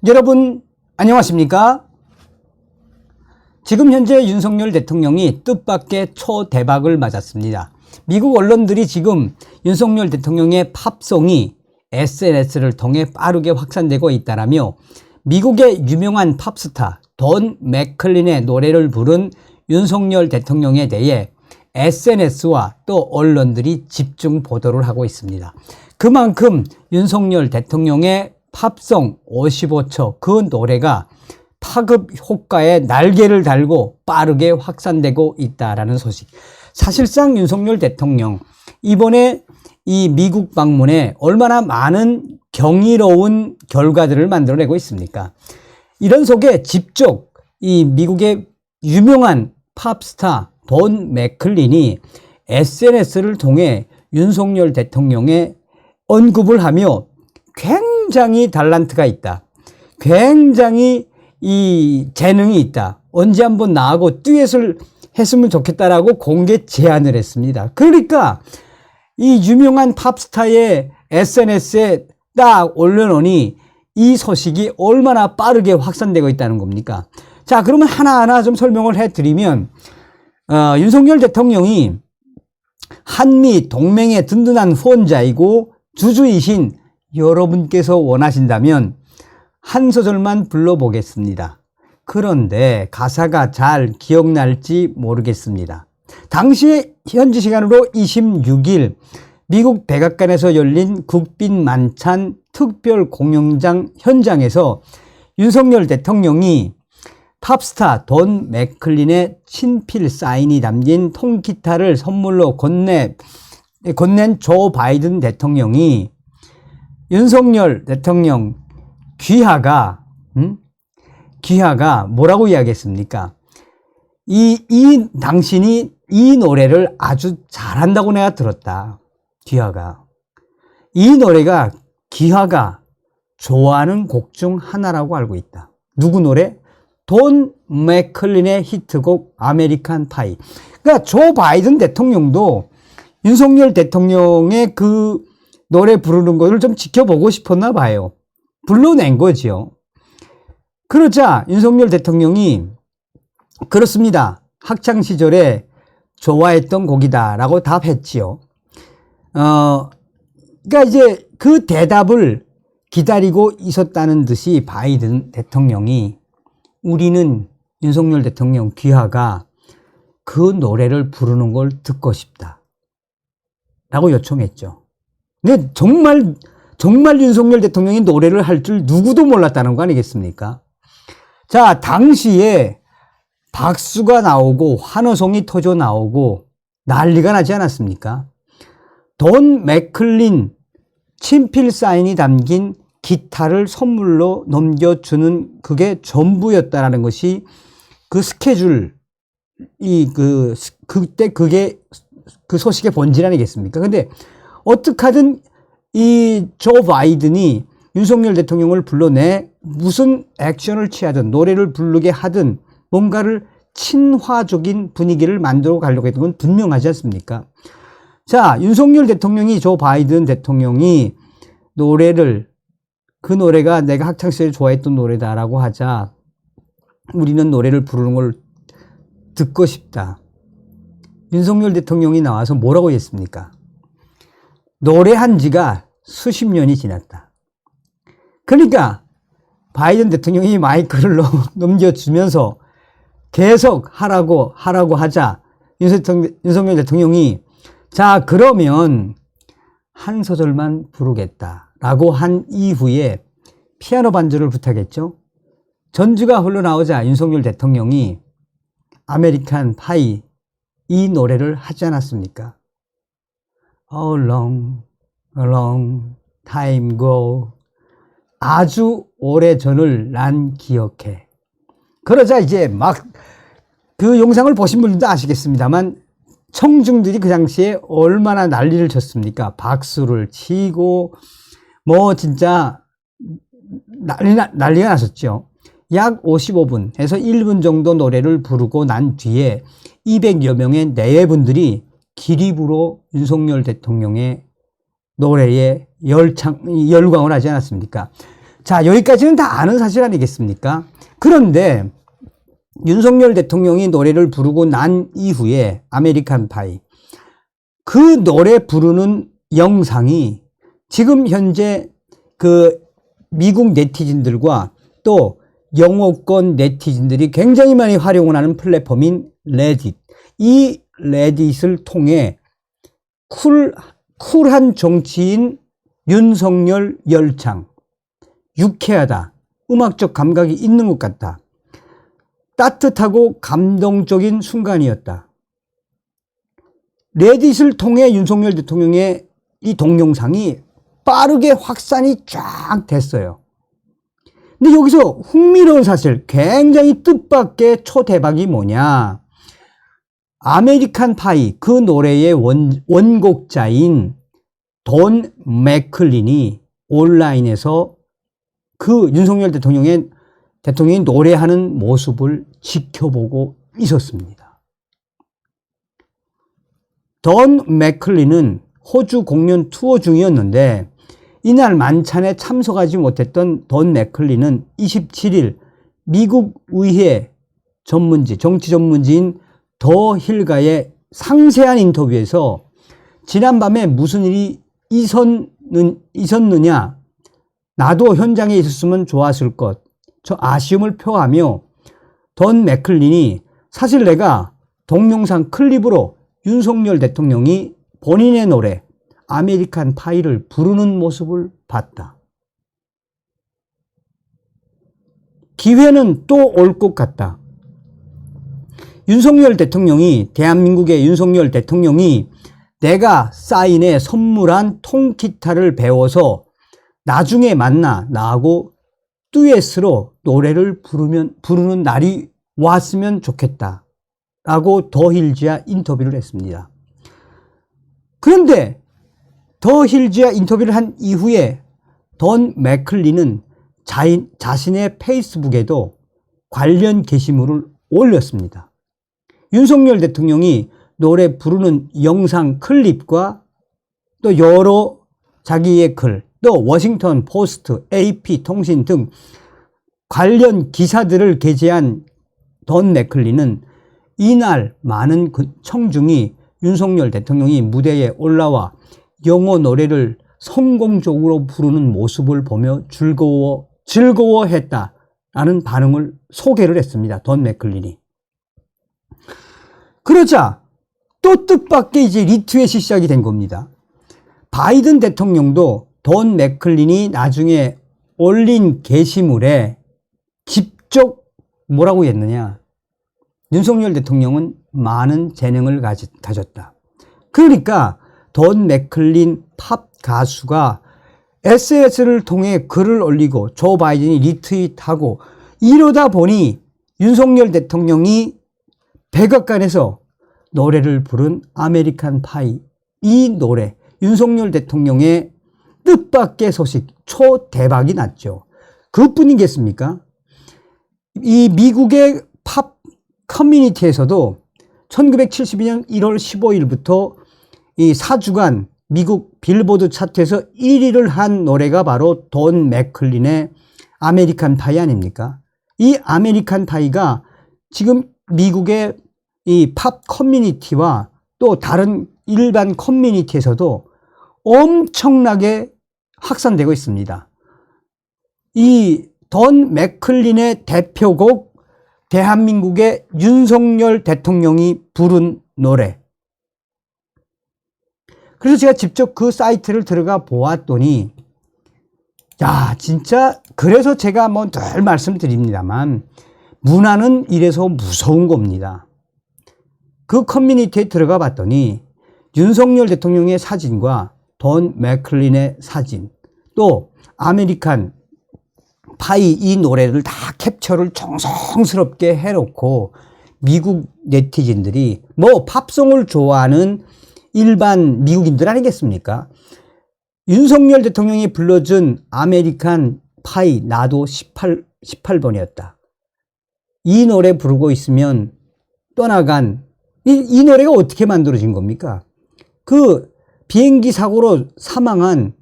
여러분 안녕하십니까? 지금 현재 윤석열 대통령이 뜻밖의 초대박을 맞았습니다. 미국 언론들이 지금 윤석열 대통령의 팝송이 SNS를 통해 빠르게 확산되고 있다라며 미국의 유명한 팝스타 돈 맥클린의 노래를 부른 윤석열 대통령에 대해 SNS와 또 언론들이 집중 보도를 하고 있습니다. 그만큼 윤석열 대통령의 팝송 55초 그 노래가 파급 효과에 날개를 달고 빠르게 확산되고 있다라는 소식. 사실상 윤석열 대통령 이번에 이 미국 방문에 얼마나 많은 경이로운 결과들을 만들어내고 있습니까? 이런 속에 직접 이 미국의 유명한 팝스타 돈 맥클린이 SNS를 통해 윤석열 대통령의 언급을 하며 굉장히 달란트가 있다. 굉장히 이 재능이 있다. 언제 한번 나하고 듀엣을 했으면 좋겠다라고 공개 제안을 했습니다. 그러니까 이 유명한 팝스타의 SNS에 딱 올려놓으니 이 소식이 얼마나 빠르게 확산되고 있다는 겁니까? 자, 그러면 하나하나 좀 설명을 해드리면 윤석열 대통령이 한미 동맹의 든든한 후원자이고 주주이신 여러분께서 원하신다면 한 소절만 불러보겠습니다. 그런데 가사가 잘 기억날지 모르겠습니다. 당시에 현지 시간으로 26일 미국 백악관에서 열린 국빈 만찬 특별 공연장 현장에서 윤석열 대통령이 팝스타 돈 맥클린의 친필 사인이 담긴 통기타를 선물로 건넨 조 바이든 대통령이 윤석열 대통령 귀하가 뭐라고 이야기했습니까? 당신이 이 노래를 아주 잘한다고 내가 들었다. 귀하가. 이 노래가 귀하가 좋아하는 곡 중 하나라고 알고 있다. 누구 노래? 돈 맥클린의 히트곡 아메리칸 파이. 그러니까 조 바이든 대통령도 윤석열 대통령의 그 노래 부르는 것을 좀 지켜보고 싶었나 봐요. 불러낸 거죠. 그러자 윤석열 대통령이 그렇습니다. 학창시절에 좋아했던 곡이다라고 답했지요. 그러니까 이제 그 대답을 기다리고 있었다는 듯이 바이든 대통령이 우리는 윤석열 대통령 귀하가 그 노래를 부르는 걸 듣고 싶다 라고 요청했죠. 근데 정말 윤석열 대통령이 노래를 할 줄 누구도 몰랐다는 거 아니겠습니까? 자, 당시에 박수가 나오고 환호성이 터져 나오고 난리가 나지 않았습니까? 돈 맥클린 친필 사인이 담긴 기타를 선물로 넘겨주는 그게 전부였다라는 것이 그 스케줄, 그때 그게 그 소식의 본질 아니겠습니까? 근데 어떻게든 이 조 바이든이 윤석열 대통령을 불러내 무슨 액션을 취하든 노래를 부르게 하든 뭔가를 친화적인 분위기를 만들어 가려고 했던 건 분명하지 않습니까? 자, 윤석열 대통령이 조 바이든 대통령이 그 노래가 내가 학창시절에 좋아했던 노래다라고 하자 우리는 노래를 부르는 걸 듣고 싶다. 윤석열 대통령이 나와서 뭐라고 했습니까? 노래한 지가 수십 년이 지났다. 그러니까 바이든 대통령이 마이크를 넘겨주면서 계속 하라고 하자 윤석열 대통령이 자, 그러면 한 소절만 부르겠다라고 한 이후에 피아노 반주를 부탁했죠. 전주가 흘러나오자 윤석열 대통령이 아메리칸 파이 이 노래를 하지 않았습니까? A long time ago. 아주 오래전을 난 기억해. 그러자 이제 막 그 영상을 보신 분들도 아시겠습니다만 청중들이 그 당시에 얼마나 난리를 쳤습니까? 박수를 치고 뭐 진짜 난리가 났었죠. 약 55분에서 1분 정도 노래를 부르고 난 뒤에 200여 명의 내외분들이 기립으로 윤석열 대통령의 노래에 열광을 하지 않았습니까? 자, 여기까지는 다 아는 사실 아니겠습니까? 그런데 윤석열 대통령이 노래를 부르고 난 이후에 아메리칸 파이, 그 노래 부르는 영상이 지금 현재 그 미국 네티즌들과 또 영어권 네티즌들이 굉장히 많이 활용을 하는 플랫폼인 레딧, 이 레딧을 통해 쿨한 정치인 윤석열 열창, 유쾌하다, 음악적 감각이 있는 것 같다, 따뜻하고 감동적인 순간이었다. 레딧을 통해 윤석열 대통령의 이 동영상이 빠르게 확산이 쫙 됐어요. 근데 여기서 흥미로운 사실, 굉장히 뜻밖의 초대박이 뭐냐. 아메리칸 파이, 그 노래의 원곡자인 돈 맥클린이 온라인에서 그 윤석열 대통령이 노래하는 모습을 지켜보고 있었습니다. 돈 맥클린은 호주 공연 투어 중이었는데 이날 만찬에 참석하지 못했던 돈 맥클린은 27일 미국 의회 전문지, 정치 전문지인 더 힐과의 상세한 인터뷰에서 지난밤에 무슨 일이 있었느냐, 나도 현장에 있었으면 좋았을 것, 저 아쉬움을 표하며 돈 맥클린이 사실 내가 동영상 클립으로 윤석열 대통령이 본인의 노래 아메리칸 파이를 부르는 모습을 봤다. 기회는 또 올 것 같다. 윤석열 대통령이, 대한민국의 윤석열 대통령이 내가 사인에 선물한 통기타를 배워서 나중에 만나 나하고 듀엣으로 노래를 부르는 날이 왔으면 좋겠다 라고 더 힐즈와 인터뷰를 했습니다. 그런데 더 힐즈와 인터뷰를 한 이후에 돈 맥클린은 자신의 페이스북에도 관련 게시물을 올렸습니다. 윤석열 대통령이 노래 부르는 영상 클립과 또 여러 자기의 글, 또 워싱턴 포스트, AP 통신 등 관련 기사들을 게재한 돈 맥클린은 이날 많은 청중이 윤석열 대통령이 무대에 올라와 영어 노래를 성공적으로 부르는 모습을 보며 즐거워했다라는 반응을 소개를 했습니다. 돈 맥클린이. 그러자 또 뜻밖의 이제 리트윗이 시작이 된 겁니다. 바이든 대통령도 돈 맥클린이 나중에 올린 게시물에 직접 뭐라고 했느냐. 윤석열 대통령은 많은 재능을 가졌다. 그러니까 돈 맥클린 팝 가수가 SNS를 통해 글을 올리고 조 바이든이 리트윗하고 이러다 보니 윤석열 대통령이 백악관에서 노래를 부른 아메리칸 파이, 이 노래, 윤석열 대통령의 뜻밖의 소식, 초대박이 났죠. 그뿐이겠습니까? 이 미국의 팝 커뮤니티에서도 1972년 1월 15일부터 이 4주간 미국 빌보드 차트에서 1위를 한 노래가 바로 돈 맥클린의 아메리칸 파이 아닙니까? 이 아메리칸 파이가 지금 미국의 이 팝 커뮤니티와 또 다른 일반 커뮤니티에서도 엄청나게 확산되고 있습니다. 이 돈 맥클린의 대표곡, 대한민국의 윤석열 대통령이 부른 노래. 그래서 제가 직접 그 사이트를 들어가 보았더니, 야, 진짜, 그래서 제가 뭐 늘 말씀드립니다만, 문화는 이래서 무서운 겁니다. 그 커뮤니티에 들어가 봤더니, 윤석열 대통령의 사진과 돈 맥클린의 사진, 또 아메리칸 파이 이 노래를 다 캡처를 정성스럽게 해놓고 미국 네티즌들이 뭐 팝송을 좋아하는 일반 미국인들 아니겠습니까? 윤석열 대통령이 불러준 아메리칸 파이 나도 18번이었다. 이 노래 부르고 있으면 떠나간 이 노래가 어떻게 만들어진 겁니까? 그 비행기 사고로 사망한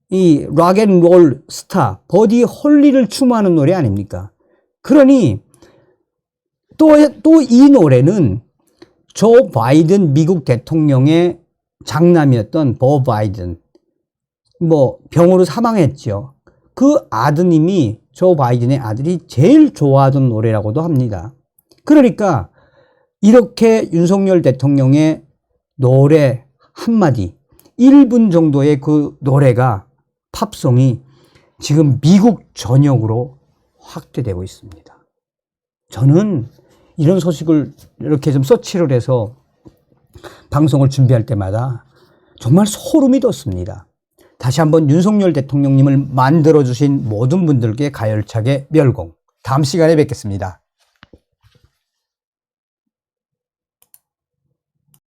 이 락앤롤 스타 버디 홀리를 추모하는 노래 아닙니까? 그러니 또 이 노래는 조 바이든 미국 대통령의 장남이었던 버 바이든, 뭐 병으로 사망했죠. 그 아드님이, 조 바이든의 아들이 제일 좋아하던 노래라고도 합니다. 그러니까 이렇게 윤석열 대통령의 노래 한마디, 1분 정도의 그 노래가, 팝송이 지금 미국 전역으로 확대되고 있습니다. 저는 이런 소식을 이렇게 좀 서치를 해서 방송을 준비할 때마다 정말 소름이 돋습니다. 다시 한번 윤석열 대통령님을 만들어주신 모든 분들께 가열차게 멸공. 다음 시간에 뵙겠습니다.